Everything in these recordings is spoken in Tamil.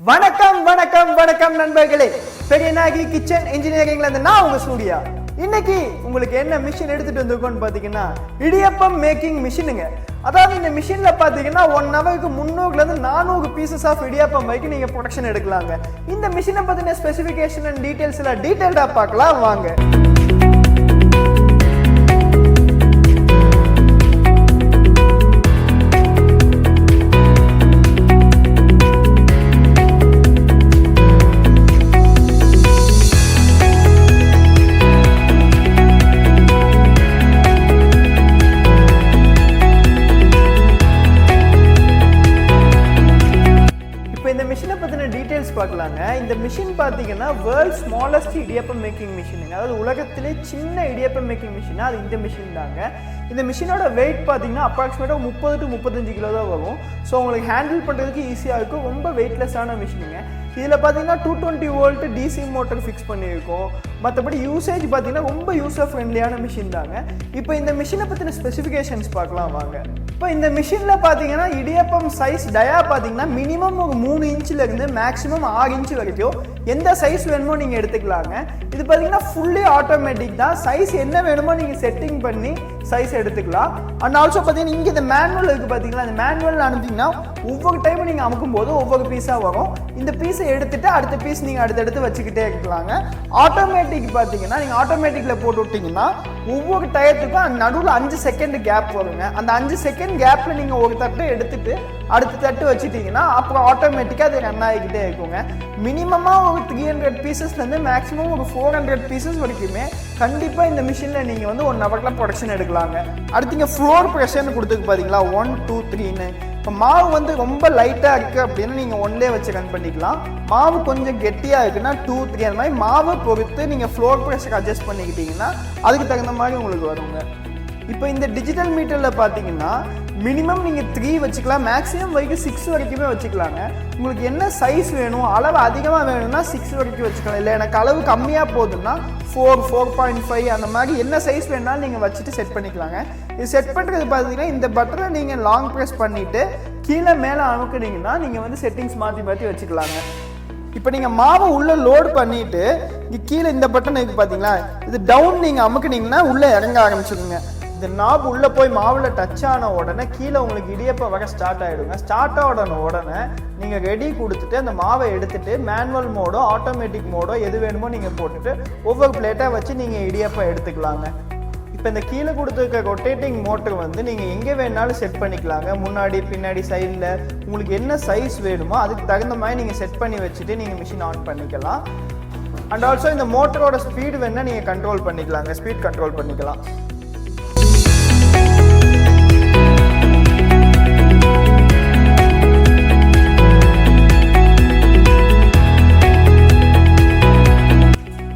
வணக்கம் வணக்கம் வணக்கம் நண்பர்களே. பெரியநாயகி கிச்சன் இன்ஜினியரிங்ல இருந்து நான் உங்க சூர்யா. இன்னைக்கு உங்களுக்கு என்ன மிஷின் எடுத்துட்டு வந்திருக்கோம்னு பாத்தீங்கன்னா இடியப்பம் மேக்கிங் மிஷினுங்க. அதாவது இந்த மிஷின்ல பாத்தீங்கன்னா 1 ஹவருக்கு 300ல இருந்து 400 பீசஸ் ஆஃப் இடியப்பம் வரைக்கும் நீங்க ப்ரொடக்ஷன் எடுக்கலாங்க. இந்த மிஷினை பத்தின ஸ்பெசிஃபிகேஷன் அண்ட் டீடைல்ஸ் எல்லாம் டீடைல்டா பார்க்கலாம் வாங்க. பார்க்கலாங்க. இந்த மிஷின் பாத்தீங்கன்னா வேர்ல்ட் ஸ்மாலஸ்ட் இடியப்பம் மேக்கிங் மிஷினுங்க. அதாவது உலகத்திலே சின்ன இடியப்பம் மேக்கிங் மிஷினா அது இந்த மிஷின் தாங்க. இந்த மிஷினோட வெயிட் பாத்தீங்கன்னா அப்ராக்சிமேட்டா 30 to 35 கிலோ தான் வரும். ஸோ உங்களுக்கு ஹேண்டில் பண்றதுக்கு ஈஸியா இருக்கும். ரொம்ப வெயிட்லெஸ்ஸான மிஷினுங்க. இதில் பார்த்தீங்கன்னா 220 வோல்ட் டிசி மோட்டர் ஃபிக்ஸ் பண்ணியிருக்கோம். மற்றபடி யூசேஜ் பார்த்தீங்கன்னா ரொம்ப யூசர் ஃப்ரெண்ட்லியான மிஷின் தாங்க. இப்போ இந்த மிஷினை பற்றின ஸ்பெசிஃபிகேஷன்ஸ் பார்க்கலாம் வாங்க. இப்போ இந்த மிஷினில் பார்த்தீங்கன்னா இடியப்பம் சைஸ் டயா பார்த்தீங்கன்னா மினிமம் ஒரு 3 இன்ச்சிலேருந்து மேக்ஸிமம் 6 இன்ச் வரைக்கும் எந்த சைஸ் வேணுமோ நீங்கள் எடுத்துக்கலாங்க. இது பார்த்தீங்கன்னா ஃபுல்லி ஆட்டோமேட்டிக் தான். சைஸ் என்ன வேணுமோ நீங்கள் செட்டிங் பண்ணி சைஸ் எடுத்துக்கலாம். அண்ட் ஆல்சோ பார்த்தீங்கன்னா இங்கே இந்த மேனுவல் இருக்குது பார்த்தீங்களா, அந்த மேனுவல் அனுப்பிங்கன்னா ஒவ்வொரு டைமும் நீங்கள் அமுக்கும் போது ஒவ்வொரு பீஸாக வரும். இந்த பீஸை எடுத்துட்டு அடுத்த பீஸ் நீங்கள் அடுத்தடுத்து வச்சுக்கிட்டே இருக்கலாங்க. ஆட்டோமேட்டிக் பார்த்தீங்கன்னா நீங்கள் ஆட்டோமேட்டிக்கில் போட்டு விட்டிங்கன்னா ஒவ்வொரு டயத்துக்கும் நடுவில் 5 செகண்ட் கேப் வருங்க. அந்த 5 செகண்ட் கேப்பில் நீங்கள் ஒரு தட்டு எடுத்துட்டு அடுத்த தட்டு வச்சுட்டிங்கன்னா அப்புறம் ஆட்டோமேட்டிக்காக அது ரன் ஆகிக்கிட்டே இருக்குங்க. மினிமமாக ஒரு 300 பீசஸ்லேருந்து மேக்ஸிமம் ஒரு 400 பீசஸ் வரைக்குமே கண்டிப்பாக இந்த மிஷினில் நீங்கள் வந்து 1 ஹவரில் ப்ரொடக்ஷன் எடுக்கலாங்க. அடுத்து இங்கே ஃப்ளோர் ப்ரெஷர்னு கொடுத்துருக்கு பார்த்தீங்களா, 1 2 3ன்னு. இப்போ மாவு வந்து ரொம்ப லைட்டாக இருக்குது அப்படின்னா நீங்கள் 1 டே வச்சு ரன் பண்ணிக்கலாம். மாவு கொஞ்சம் கெட்டியாக இருக்குன்னா 2 3 அந்த மாதிரி மாவை பொறுத்து நீங்கள் ஃப்ளோர் ப்ரெஷர் அட்ஜஸ்ட் பண்ணிக்கிட்டீங்கன்னா அதுக்கு தகுந்த மாதிரி உங்களுக்கு வருங்க. இப்போ இந்த டிஜிட்டல் மீட்டரில் பார்த்தீங்கன்னா மினிமம் நீங்கள் 3 வச்சுக்கலாம், மேக்ஸிமம் வரைக்கும் 6 வரைக்குமே வச்சுக்கலாங்க. உங்களுக்கு என்ன சைஸ் வேணும், அளவு அதிகமாக வேணும்னா 6 வரைக்கும் வச்சுக்கலாம். இல்லை எனக்கு அளவு கம்மியாக போகுதுன்னா 4 4.5 அந்த மாதிரி என்ன சைஸ் வேணாலும் நீங்கள் வச்சுட்டு செட் பண்ணிக்கலாங்க. இது செட் பண்ணுறது பார்த்தீங்கன்னா இந்த பட்டனை நீங்கள் லாங் ப்ரெஸ் பண்ணிவிட்டு கீழே மேலே அமுக்குனீங்கன்னா நீங்கள் வந்து செட்டிங்ஸ் மாற்றி மாற்றி வச்சுக்கலாங்க. இப்போ நீங்கள் மாவை உள்ளே லோட் பண்ணிவிட்டு இங்கே கீழே இந்த பட்டன் இருக்குது பார்த்தீங்களா, இது டவுன் நீங்கள் அமுக்குனீங்கன்னா உள்ளே இறங்க ஆரம்பிச்சுடுங்க. இந்த நாப் உள்ளே போய் மாவில் டச் ஆன உடனே கீழே உங்களுக்கு இடியப்பம் வர ஸ்டார்ட் ஆகிடுங்க. ஸ்டார்ட் ஆன உடனே நீங்கள் ரெடி கொடுத்துட்டு அந்த மாவை எடுத்துகிட்டு மேனுவல் மோடோ ஆட்டோமேட்டிக் மோடோ எது வேணுமோ நீங்கள் போட்டுட்டு ஒவ்வொரு பிளேட்டாக வச்சு நீங்கள் இடியப்பம் எடுத்துக்கலாங்க. இப்போ இந்த கீழே கொடுத்துருக்க ரொட்டேட்டிங் மோட்டர் வந்து நீங்கள் எங்கே வேணாலும் செட் பண்ணிக்கலாங்க. முன்னாடி பின்னாடி சைடில் உங்களுக்கு என்ன சைஸ் வேணுமோ அதுக்கு தகுந்த மாதிரி நீங்கள் செட் பண்ணி வச்சுட்டு நீங்கள் மிஷின் ஆன் பண்ணிக்கலாம். அண்ட் ஆல்சோ இந்த மோட்டரோட ஸ்பீடு வேணால் நீங்கள் கண்ட்ரோல் பண்ணிக்கலாங்க, ஸ்பீட் கண்ட்ரோல் பண்ணிக்கலாம்.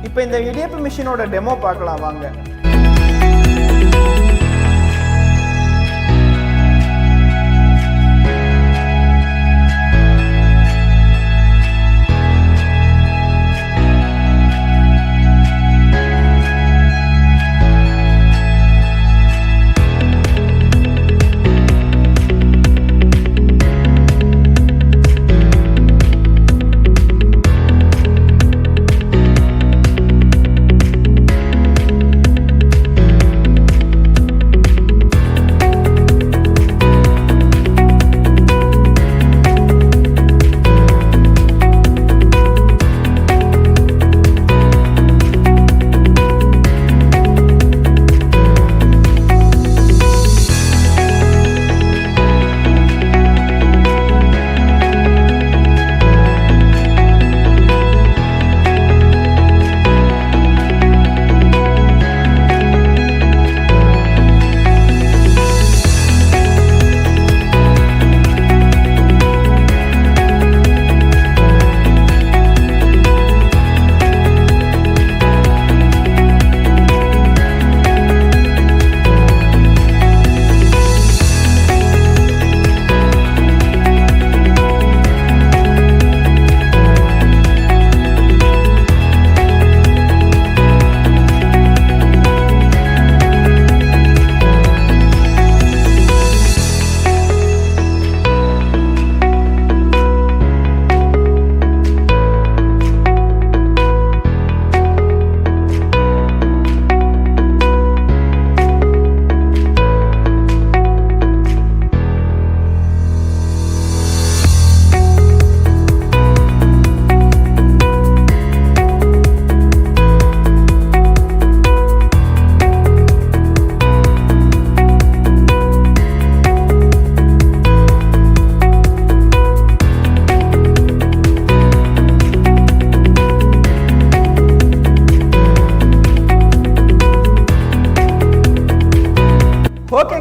இப்போ இந்த இடியப்ப மிஷினோட டெமோ பார்க்கலாம் வாங்க.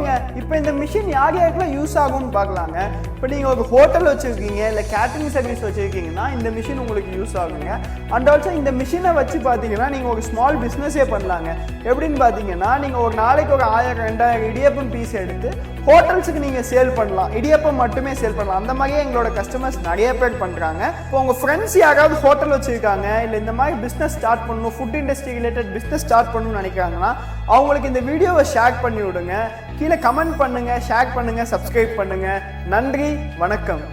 ஓகேங்க, இப்போ இந்த மிஷின் யார் யாருக்கெல்லாம் யூஸ் ஆகும்னு பார்க்கலாங்க. இப்போ நீங்கள் ஒரு ஹோட்டல் வச்சுருக்கீங்க, இல்லை கேட்டரிங் சர்வீஸ் வச்சுருக்கீங்கன்னா இந்த மிஷின் உங்களுக்கு யூஸ் ஆகுங்க. அண்ட் ஆல்சோ இந்த மிஷினை வச்சு பார்த்தீங்கன்னா நீங்கள் ஒரு ஸ்மால் பிஸ்னஸே பண்ணலாங்க. எப்படின்னு பார்த்தீங்கன்னா நீங்கள் ஒரு நாளைக்கு ஒரு 1000-2000 இடியப்பம் பீஸ் எடுத்து ஹோட்டல்ஸுக்கு நீங்கள் சேல் பண்ணலாம். இடியப்பம் மட்டுமே சேல் பண்ணலாம். அந்த மாதிரியே எங்களோட கஸ்டமர்ஸ் நிறைய பேர் பண்ணுறாங்க. இப்போ உங்கள் ஃப்ரெண்ட்ஸ் யாராவது ஹோட்டல் வச்சுருக்காங்க, இல்லை இந்த மாதிரி பிஸ்னஸ் ஸ்டார்ட் பண்ணணும், food industry related business start பண்ணணும்னு நினைக்கிறாங்கன்னா அவங்களுக்கு இந்த வீடியோவை ஷேர் பண்ணி விடுங்க. கீழே கமெண்ட் பண்ணுங்கள், ஷேர் பண்ணுங்கள், சப்ஸ்கிரைப் பண்ணுங்கள். நன்றி, வணக்கம்.